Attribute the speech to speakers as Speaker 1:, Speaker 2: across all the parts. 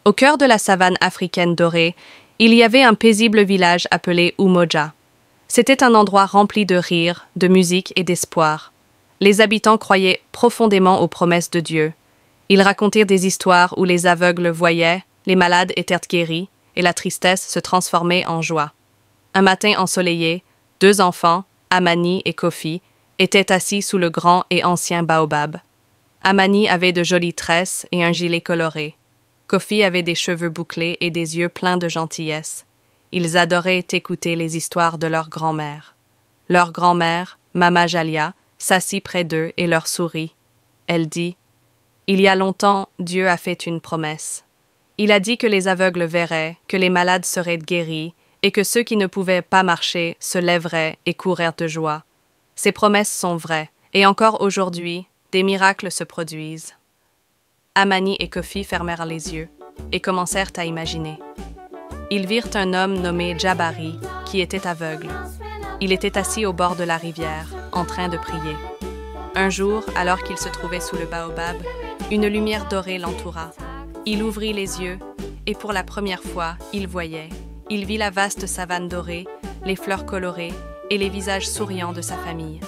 Speaker 1: Au cœur de la savane africaine dorée, il y avait un paisible village appelé Umoja. C'était un endroit rempli de rires, de musique et d'espoir. Les habitants croyaient profondément aux promesses de Dieu. Ils racontaient des histoires où les aveugles voyaient, les malades étaient guéris, et la tristesse se transformait en joie. Un matin ensoleillé, 2 enfants, Amani et Kofi, étaient assis sous le grand et ancien baobab. Amani avait de jolies tresses et un gilet coloré. Kofi avait des cheveux bouclés et des yeux pleins de gentillesse. Ils adoraient écouter les histoires de leur grand-mère. Leur grand-mère, Mama Jalia, s'assit près d'eux et leur sourit. Elle dit « Il y a longtemps, Dieu a fait une promesse. Il a dit que les aveugles verraient, que les malades seraient guéris, et que ceux qui ne pouvaient pas marcher se lèveraient et courraient de joie. Ces promesses sont vraies, et encore aujourd'hui, des miracles se produisent. » Amani et Kofi fermèrent les yeux et commencèrent à imaginer. Ils virent un homme nommé Jabari, qui était aveugle. Il était assis au bord de la rivière, en train de prier. Un jour, alors qu'il se trouvait sous le baobab, une lumière dorée l'entoura. Il ouvrit les yeux, et pour la première fois, il voyait. Il vit la vaste savane dorée, les fleurs colorées et les visages souriants de sa famille.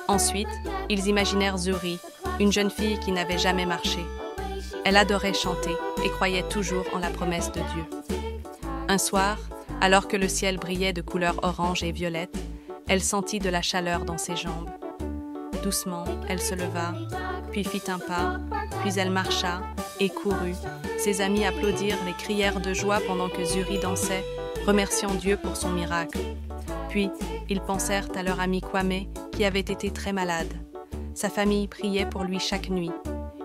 Speaker 1: Ensuite, ils imaginèrent Zuri, une jeune fille qui n'avait jamais marché. Elle adorait chanter et croyait toujours en la promesse de Dieu. Un soir, alors que le ciel brillait de couleurs orange et violette, elle sentit de la chaleur dans ses jambes. Doucement, elle se leva, puis fit un pas, puis elle marcha et courut. Ses amis applaudirent et crièrent de joie pendant que Zuri dansait, remerciant Dieu pour son miracle. Puis, ils pensèrent à leur ami Kwame, qui avait été très malade. Sa famille priait pour lui chaque nuit.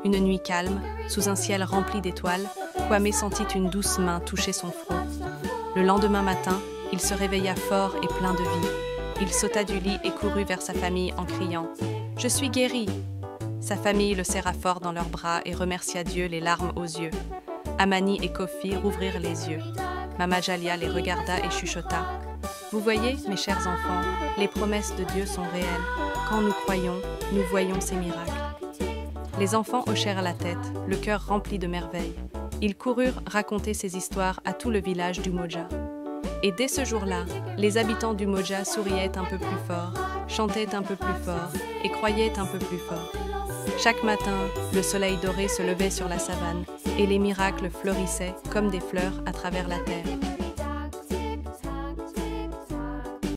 Speaker 1: Une nuit calme, sous un ciel rempli d'étoiles, Kwame sentit une douce main toucher son front. Le lendemain matin, il se réveilla fort et plein de vie. Il sauta du lit et courut vers sa famille en criant « Je suis guéri !» Sa famille le serra fort dans leurs bras et remercia Dieu les larmes aux yeux. Amani et Kofi rouvrirent les yeux. Mama Jalia les regarda et chuchota « Vous voyez, mes chers enfants, les promesses de Dieu sont réelles. Quand nous croyons, nous voyons ces miracles. » Les enfants hochèrent la tête, le cœur rempli de merveilles. Ils coururent raconter ces histoires à tout le village d'Umoja. Et dès ce jour-là, les habitants d'Umoja souriaient un peu plus fort, chantaient un peu plus fort et croyaient un peu plus fort. Chaque matin, le soleil doré se levait sur la savane et les miracles fleurissaient comme des fleurs à travers la terre.